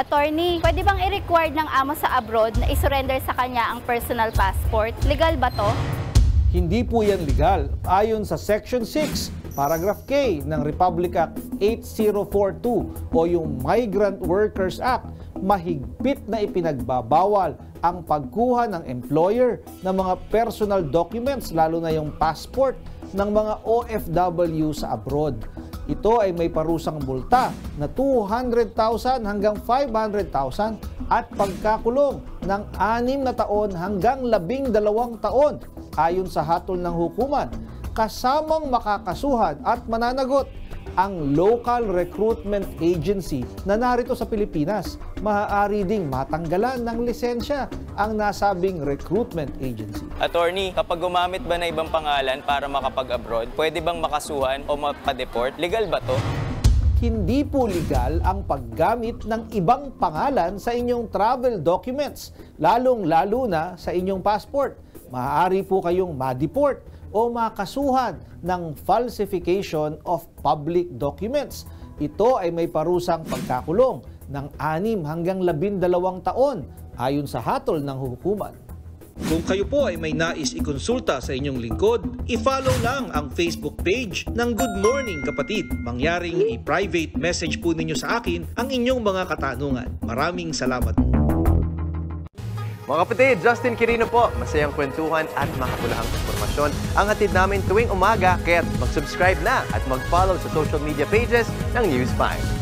Attorney, pwede bang i-require ng amo sa abroad na isurrender sa kanya ang personal passport? Legal ba to? Hindi po yan legal. Ayon sa Section 6, Paragraph K ng Republic Act 8042 o yung Migrant Workers Act, mahigpit na ipinagbabawal ang pagkuha ng employer ng mga personal documents, lalo na yung passport ng mga OFW sa abroad. Ito ay may parusang multa na 200,000 hanggang 500,000 at pagkakulong ng 6 na taon hanggang 12 taon ayon sa hatol ng hukuman, kasamang makakasuhan at mananagot ang local recruitment agency na narito sa Pilipinas. Maaari ding matanggalan ng lisensya ang nasabing recruitment agency. Attorney, kapag gumamit ba na ibang pangalan para makapag-abroad, pwede bang makasuhan o mapadeport? Legal ba to? Hindi po legal ang paggamit ng ibang pangalan sa inyong travel documents, lalong-lalo na sa inyong passport. Maaari po kayong ma-deport o makasuhan ng falsification of public documents. Ito ay may parusang pagkakulong ng 6 hanggang 12 taon ayon sa hatol ng hukuman. Kung kayo po ay may nais ikonsulta sa inyong lingkod, i-follow lang ang Facebook page ng Good Morning Kapatid. Mangyaring i-private message po ninyo sa akin ang inyong mga katanungan. Maraming salamat po. Mga kapatid, Justin Quirino po. Masayang kwentuhan at makapulahang informasyon ang hatid namin tuwing umaga. Kaya't mag-subscribe na at mag-follow sa social media pages ng News 5.